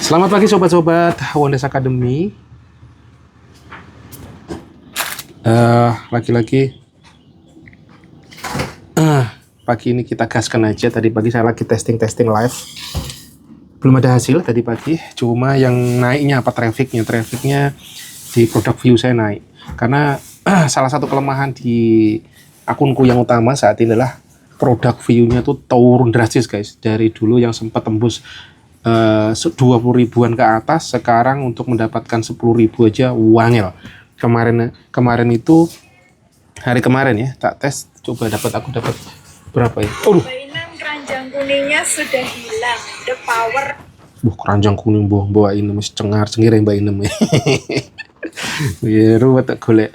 Selamat pagi sobat-sobat Wonders Academy. Lagi-lagi pagi ini kita gaskan aja. Tadi pagi saya lagi testing live. Belum ada hasil tadi pagi. Cuma yang naiknya apa trafficnya di product view saya naik. Karena salah satu kelemahan di akunku yang utama saat ini adalah product view-nya tuh turun drastis guys. Dari dulu yang sempat tembus 20 ribuan ke atas, sekarang untuk mendapatkan 10 ribu aja wangel. Kemarin itu hari kemarin ya tak tes, coba aku dapat berapa ya? Keranjang kuningnya sudah hilang, the power. Keranjang kuning bawa ini mesti cengar-cengir yang mbak Inem. Ya ruwet tak golek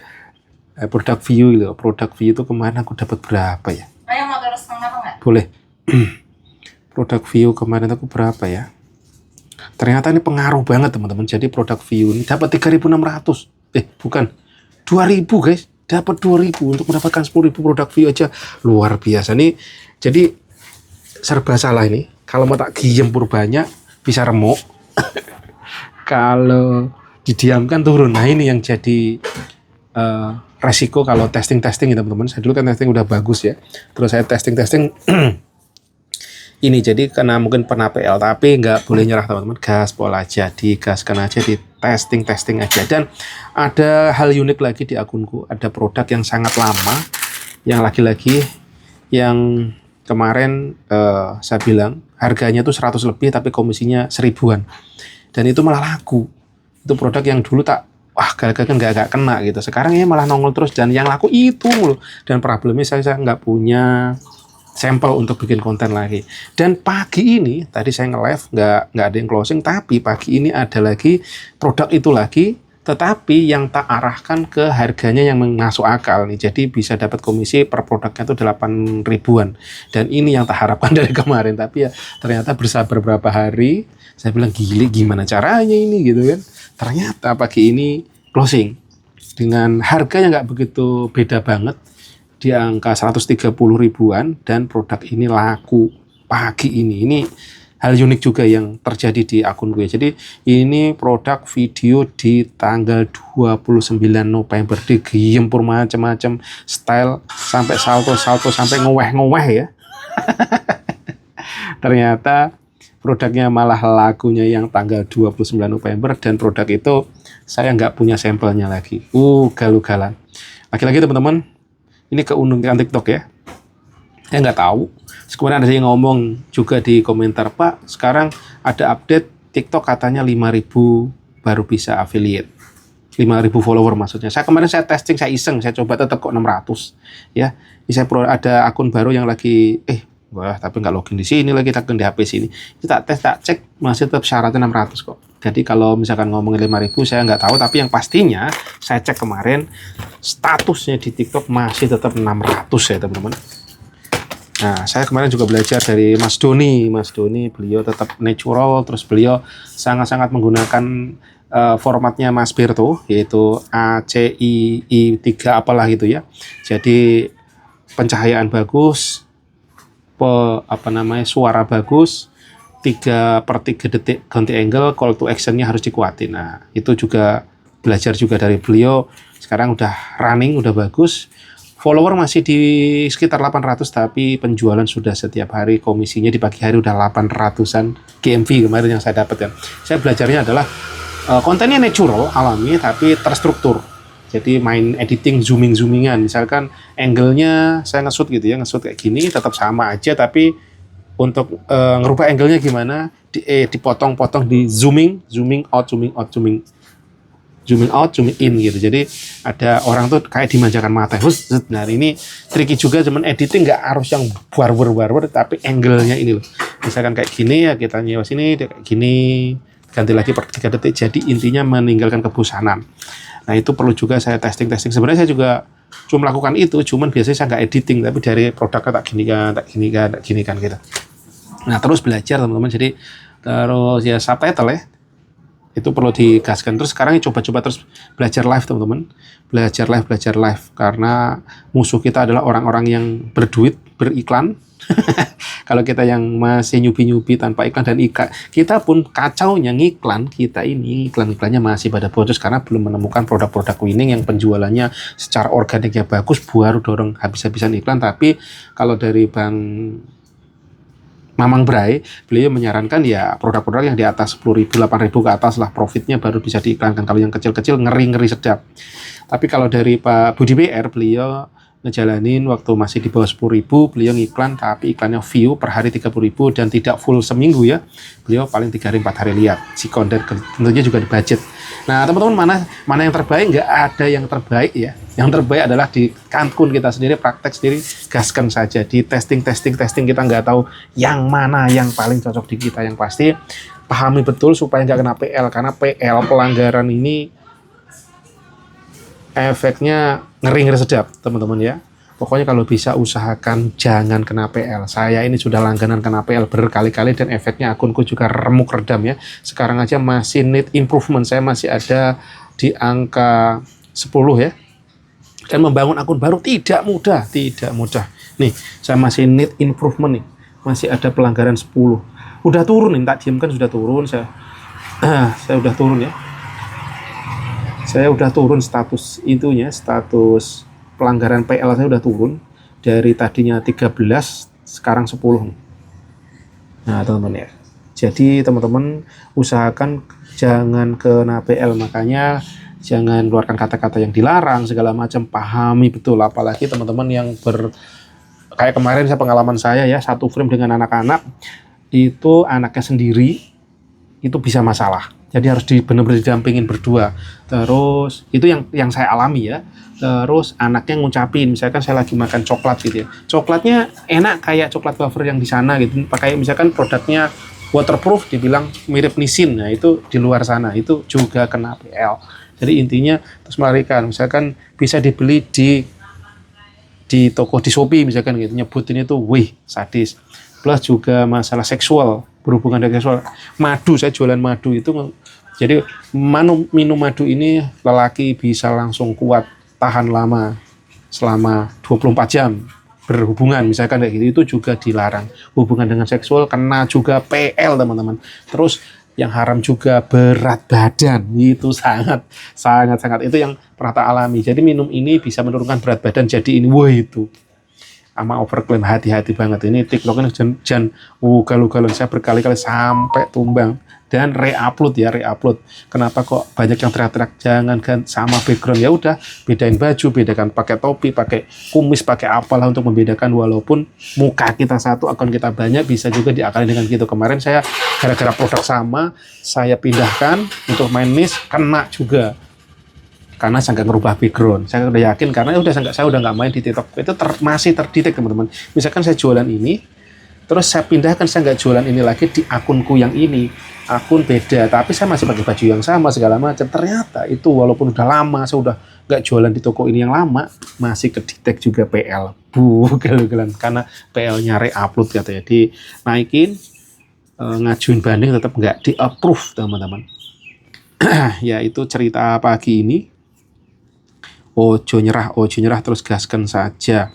product view gitu. Product view itu kemarin aku dapat berapa ya? Ayo mau terus setengah enggak? Boleh. Product view kemarin aku berapa ya? Ternyata ini pengaruh banget teman-teman. Jadi produk view ini dapat 3.600. Bukan. 2.000 guys. Dapat 2.000 untuk mendapatkan 10.000 produk view aja. Luar biasa nih. Jadi serba salah ini. Kalau mau tak gempur banyak bisa remuk. Kalau didiamkan turun. Nah ini yang jadi resiko kalau testing ya teman-teman. Saya dulu kan testing udah bagus ya. Terus saya testing ini jadi karena mungkin pernah PL, tapi nggak boleh nyerah teman-teman, gaspol aja, digaskan aja, di testing aja. Dan ada hal unik lagi di akunku, ada produk yang sangat lama, yang lagi-lagi yang kemarin saya bilang harganya tuh 100 lebih tapi komisinya 1000-an, dan itu malah laku. Itu produk yang dulu tak gagal nggak kena gitu, sekarang ya malah nongol terus, dan yang laku itu mulu. Dan problemnya saya nggak punya sampel untuk bikin konten lagi. Dan pagi ini tadi saya nge-live nggak ada yang closing, tapi pagi ini ada lagi produk itu lagi, tetapi yang tak arahkan ke harganya yang masuk akal nih. Jadi bisa dapat komisi per produknya itu 8 ribuan. Dan ini yang tak harapkan dari kemarin, tapi ya ternyata bersabar berapa hari saya bilang gimana caranya ini gitu kan. Ternyata pagi ini closing dengan harga yang nggak begitu beda banget, di angka 130 ribuan, dan produk ini laku pagi ini. Ini hal unik juga yang terjadi di akun gue. Jadi ini produk video di tanggal 29 November, digempur macam-macam style, sampai salto sampai ngeweh ya. Ternyata produknya malah lakunya yang tanggal 29 November, dan produk itu saya nggak punya sampelnya lagi. Galugalan. Lagi-lagi teman-teman, ini keunikan TikTok ya. Saya nggak tahu. Kemudian ada yang ngomong juga di komentar, Pak, sekarang ada update TikTok katanya 5.000 baru bisa affiliate. 5.000 follower maksudnya. Kemarin saya testing, saya iseng, saya coba tetap kok 600. Ya, ini ada akun baru yang lagi, tapi nggak login di sini lagi, login di HP sini. Kita cek, masih tetap syaratnya 600 kok. Jadi kalau misalkan ngomongin 5.000 saya nggak tahu, tapi yang pastinya saya cek kemarin statusnya di TikTok masih tetap 600 ya teman-teman. Nah, saya kemarin juga belajar dari Mas Doni, beliau tetap natural, terus beliau sangat-sangat menggunakan formatnya Mas Berto, yaitu ACII3 apalah gitu ya. Jadi pencahayaan bagus, suara bagus, 3/3 detik ganti angle, call to actionnya harus dikuatin. Nah, itu juga belajar juga dari beliau. Sekarang udah running, udah bagus. Follower masih di sekitar 800, tapi penjualan sudah setiap hari, komisinya di pagi hari udah 800-an GMV kemarin yang saya dapat ya. Saya belajarnya adalah kontennya natural, alami, tapi terstruktur. Jadi main editing, zoomingan. Misalkan angle-nya saya nge-shoot gitu ya, nge-shoot kayak gini tetap sama aja, tapi untuk ngerubah angle-nya gimana, dipotong-potong, di zooming out, zooming in gitu. Jadi ada orang tuh kayak dimanjakan mata. Nah ini tricky juga, cuman editing nggak harus yang barbar, tapi angle-nya ini loh. Misalkan kayak gini ya, kita nyewa sini, kayak gini, ganti lagi per 3 detik. Jadi intinya meninggalkan kebosanan. Nah itu perlu juga saya testing. Sebenarnya saya juga cuma melakukan itu, cuman biasanya saya nggak editing, tapi dari produknya tak gini kan gitu. Nah terus belajar teman-teman. Jadi terus ya subtitle ya. Itu perlu digaskan. Terus sekarang coba-coba terus belajar live teman-teman, belajar live karena musuh kita adalah orang-orang yang berduit beriklan. Kalau kita yang masih nyubi-nyubi tanpa iklan, dan kita pun kacaunya ngiklan, kita ini iklan-iklannya masih pada bodos karena belum menemukan produk-produk winning yang penjualannya secara organiknya bagus, baru dorong habis-habisan iklan. Tapi kalau dari Bang Mamang Bray, beliau menyarankan ya produk-produk yang di atas 10.000, 8.000 ke atas lah profitnya baru bisa diiklankan. Kalau yang kecil-kecil ngeri-ngeri sedap. Tapi kalau dari Pak Budi BR, beliau ngejalanin waktu masih di bawah 10.000, beliau ngiklan tapi iklannya view per hari 30.000 dan tidak full seminggu ya. Beliau paling 3 hari 4 hari lihat si konten, tentunya juga di budget. Nah teman-teman, mana yang terbaik? Nggak ada yang terbaik ya. Yang terbaik adalah di kankun kita sendiri, praktek sendiri, gaskan saja. Di testing kita nggak tahu yang mana yang paling cocok di kita. Yang pasti pahami betul supaya nggak kena PL, karena PL pelanggaran ini efeknya ngeri-ngeri sedap teman-teman ya. Pokoknya kalau bisa usahakan jangan kena PL. Saya ini sudah langganan kena PL berkali-kali dan efeknya akunku juga remuk redam ya. Sekarang aja masih need improvement, saya masih ada di angka 10 ya. Dan membangun akun baru tidak mudah. Nih, saya masih need improvement nih. Masih ada pelanggaran 10. Udah turun nih, tak diamkan sudah turun saya udah turun ya. Saya udah turun status itunya, status pelanggaran PL saya udah turun dari tadinya 13 sekarang 10. Nah, teman-teman ya. Jadi teman-teman usahakan jangan kena PL, makanya jangan keluarkan kata-kata yang dilarang segala macam, pahami betul. Apalagi teman-teman yang kayak kemarin pengalaman saya ya, satu frame dengan anak-anak, itu anaknya sendiri itu bisa masalah. Jadi harus benar-benar didampingin berdua. Terus itu yang saya alami ya. Terus anaknya ngucapin, misalkan saya lagi makan coklat gitu ya. Coklatnya enak kayak coklat wafer yang di sana gitu. Pakai misalkan produknya waterproof, dibilang mirip Nissin. Nah, itu di luar sana itu juga kena PL. Jadi intinya terus melarikan, misalkan bisa dibeli di toko di Shopee misalkan gitu, nyebutin itu wih sadis. Plus juga masalah seksual, berhubungan dengan seksual. Madu, saya jualan madu itu, jadi minum madu ini lelaki bisa langsung kuat, tahan lama selama 24 jam berhubungan misalkan kayak gitu, itu juga dilarang. Hubungan dengan seksual kena juga PL teman-teman. Terus yang haram juga berat badan, itu sangat itu yang pernah tak alami. Jadi minum ini bisa menurunkan berat badan, jadi ini wah itu sama overclaim, hati-hati banget. Ini TikTok ini jangan ugal-ugalan, saya berkali-kali sampai tumbang dan reupload. Kenapa kok banyak yang teriak-teriak jangan sama background? Ya udah, bedain baju, bedakan pakai topi, pakai kumis, pakai apalah untuk membedakan. Walaupun muka kita satu, akun kita banyak, bisa juga diakalin dengan gitu. Kemarin saya gara-gara produk sama, saya pindahkan untuk main niche, kena juga. Karena saya nggak ngerubah background, saya udah yakin karena saya udah nggak main di TikTok, itu masih terdetek teman-teman. Misalkan saya jualan ini, terus saya pindahkan, saya nggak jualan ini lagi di akunku yang ini, akun beda, tapi saya masih pakai baju yang sama segala macam. Ternyata itu walaupun udah lama, saya udah nggak jualan di toko ini yang lama, masih kedetek juga PL, karena PL-nya re-upload katanya, dinaikin, ngajuin banding tetap nggak di-approve teman-teman. Ya itu cerita pagi ini. Ojo nyerah, terus gaskan saja.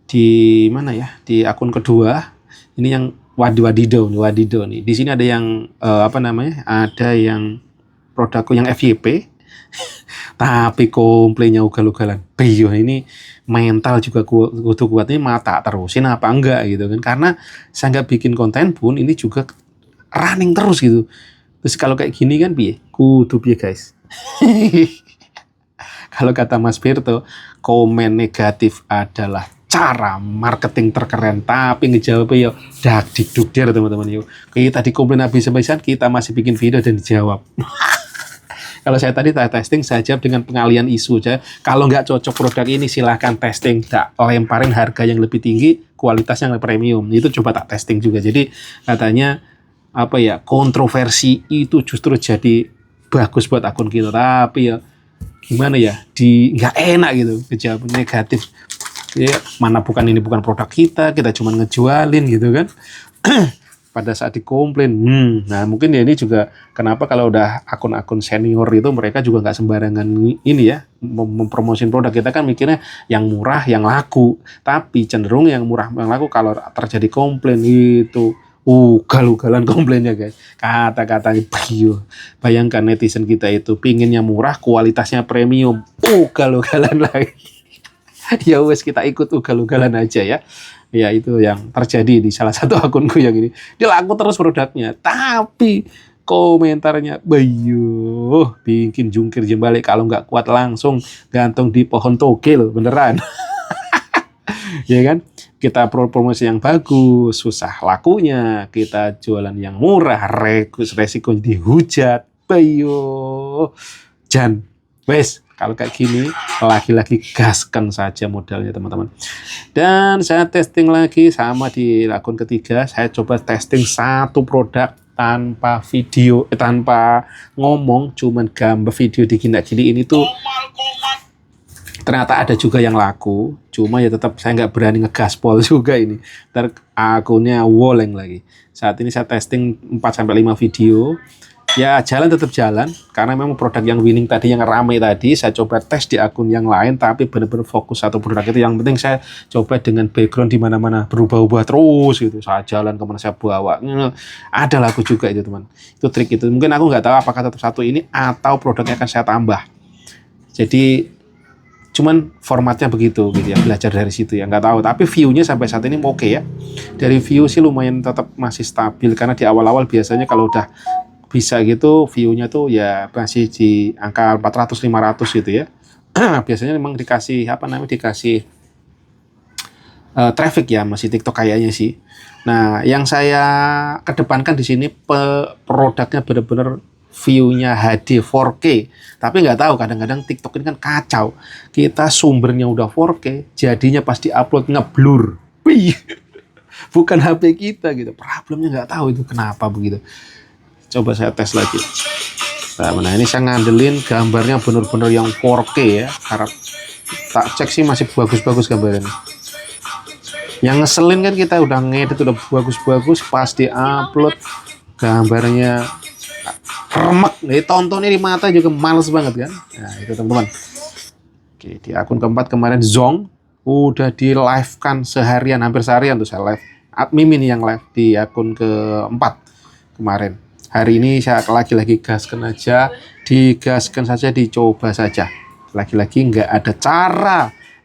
Di mana ya? Di akun kedua, ini yang wadido nih. Di sini ada yang ada yang produkku yang FYP, tapi komplainnya ugal-ugalan. Bio ini mental juga kuat ini, mata terusin apa enggak gitu kan? Karena saya nggak bikin konten pun ini juga running terus gitu. Terus kalau kayak gini kan kudu piye guys. Kalau kata Mas Berto, komen negatif adalah cara marketing terkeren, tapi ngejawabnya dak dikdukdir teman-teman yuk. Kita dikomplain habis-habisan, kita masih bikin video dan dijawab. Kalau saya tadi testing, saya jawab dengan pengalian isu aja. Kalau nggak cocok produk ini silahkan testing, tak lemparin harga yang lebih tinggi, kualitas yang premium. Itu coba tak testing juga. Jadi katanya kontroversi itu justru jadi bagus buat akun kita, tapi ya gimana ya, nggak enak gitu kejawab negatif ya, mana ini bukan produk kita cuma ngejualin gitu kan. pada saat dikomplain. Nah mungkin ya ini juga kenapa kalau udah akun-akun senior itu mereka juga nggak sembarangan ini ya mempromosin produk. Kita kan mikirnya yang murah yang laku, tapi cenderung yang murah yang laku kalau terjadi komplain itu ugal-ugalan komplainnya guys, kata-katanya bio. Bayangkan netizen kita itu pinginnya murah, kualitasnya premium, ugal-ugalan lagi. Ya wes kita ikut ugal-ugalan aja ya. Ya itu yang terjadi di salah satu akunku yang ini. Dia laku terus produknya, tapi komentarnya bayu bikin jungkir jembalik, kalau nggak kuat langsung gantung di pohon togel beneran. Ya kan? Kita promosi yang bagus, susah lakunya. Kita jualan yang murah, resiko dihujat. Bayu. Jan, wes kalau kayak gini, lagi-lagi gaskan saja modalnya teman-teman. Dan saya testing lagi sama di akun ketiga. Saya coba testing satu produk tanpa video, tanpa ngomong, cuman gambar video digini ini tuh. Ternyata ada juga yang laku, cuma ya tetap saya nggak berani ngegaspol juga ini. Ntar akunnya woleng lagi. Saat ini saya testing 4-5 video. Ya jalan tetap jalan, karena memang produk yang winning tadi yang rame tadi saya coba tes di akun yang lain, tapi benar-benar fokus satu produk itu. Yang penting saya coba dengan background di mana-mana berubah-ubah terus gitu. Saya jalan kemana saya bawa, ada laku juga itu teman. Itu trik itu. Mungkin aku nggak tahu apakah tetap satu ini atau produknya akan saya tambah. Jadi cuman formatnya begitu gitu ya, belajar dari situ ya, nggak tahu. Tapi view-nya sampai saat ini oke ya. Dari view sih lumayan tetap masih stabil, karena di awal-awal biasanya kalau udah bisa gitu view-nya tuh ya masih di angka 400-500 gitu ya. Biasanya memang dikasih dikasih traffic ya, masih TikTok kayaknya sih. Nah, yang saya kedepankan di sini produknya benar-benar view-nya HD 4K. Tapi nggak tahu, kadang-kadang TikTok ini kan kacau. Kita sumbernya udah 4K, jadinya pas di-upload ngeblur. Bukan HP kita gitu. Problemnya nggak tahu itu kenapa begitu. Coba saya tes lagi. Nah, ini saya ngandelin gambarnya benar-benar yang 4K ya. Harap tak cek sih masih bagus-bagus gambarnya. Yang ngeselin kan kita udah ngedit udah bagus-bagus, pas di-upload gambarnya remek. Tontonnya di mata juga males banget kan. Nah, itu teman-teman. Oke, di akun keempat kemarin Zong udah di live kan seharian, hampir seharian tuh saya live. Admin ini yang live di akun keempat kemarin. Hari ini saya lagi-lagi gaskan aja, digaskan saja, dicoba saja. Lagi-lagi nggak ada cara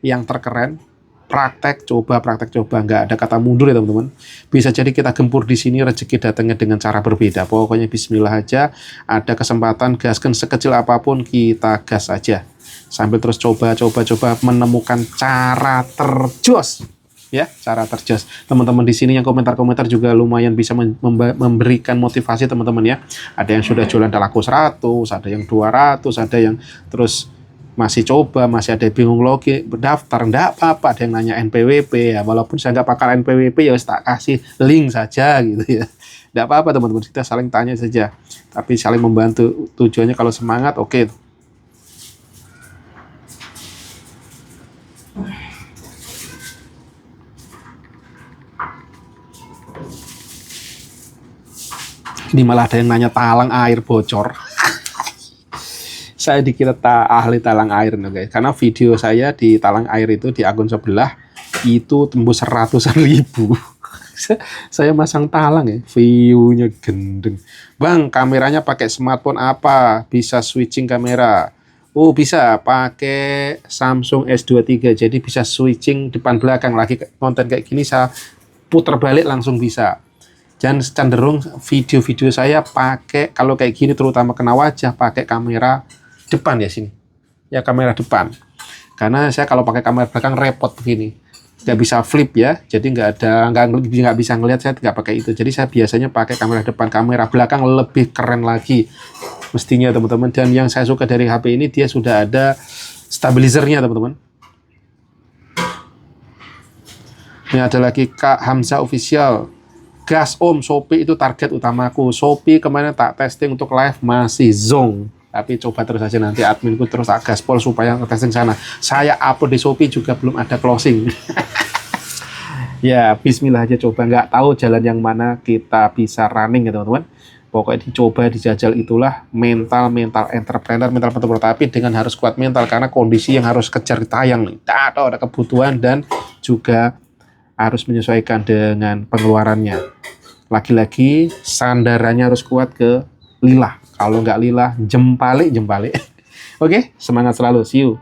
yang terkeren. Praktek coba, nggak ada kata mundur ya teman-teman. Bisa jadi kita gempur di sini, rezeki datangnya dengan cara berbeda. Pokoknya bismillah aja, ada kesempatan gaskan sekecil apapun kita gas aja. Sambil terus coba menemukan cara terjos. Ya, cara terjos. Teman-teman di sini yang komentar-komentar juga lumayan bisa memberikan motivasi teman-teman ya. Ada yang sudah jualan laku 100, ada yang 200, ada yang terus masih coba, masih ada bingung login, berdaftar, enggak apa-apa. Ada yang nanya NPWP ya, walaupun saya nggak pakai NPWP ya tak kasih link saja gitu ya. Enggak apa-apa teman-teman, kita saling tanya saja. Tapi saling membantu, tujuannya kalau semangat oke. Ini malah ada yang nanya talang air bocor. Saya dikira ahli talang air nih guys, karena video saya di talang air itu di akun sebelah itu tembus ratusan ribu. Saya masang talang ya, view-nya gendeng. Bang, kameranya pakai smartphone apa? Bisa switching kamera? Oh bisa, pakai Samsung S23, jadi bisa switching depan belakang. Lagi konten kayak gini saya putar balik langsung bisa. Dan cenderung video-video saya pakai kalau kayak gini, terutama kena wajah, pakai kamera depan ya sini. Ya kamera depan. Karena saya kalau pakai kamera belakang repot begini. Nggak bisa flip ya. Jadi nggak bisa ngelihat, saya nggak pakai itu. Jadi saya biasanya pakai kamera depan, kamera belakang lebih keren lagi. Mestinya teman-teman. Dan yang saya suka dari HP ini, dia sudah ada stabilizernya teman-teman. Ini ada lagi Kak Hamzah Official. Gas Om, Shopee itu target utamaku. Shopee kemarin tak testing untuk live masih zong. Tapi coba terus aja, nanti adminku terus tak gaspol supaya testing sana. Saya upload di Shopee juga belum ada closing. Ya, bismillah aja coba. Nggak tahu jalan yang mana kita bisa running ya teman-teman. Pokoknya dicoba, dijajal, itulah mental entrepreneur, mental entrepreneur. Tapi dengan harus kuat mental karena kondisi yang harus kejar tayang nih. Ada kebutuhan dan juga harus menyesuaikan dengan pengeluarannya. Lagi-lagi sandarannya harus kuat ke lillah. Kalau nggak lillah, jempalik. Oke, semangat selalu. See you.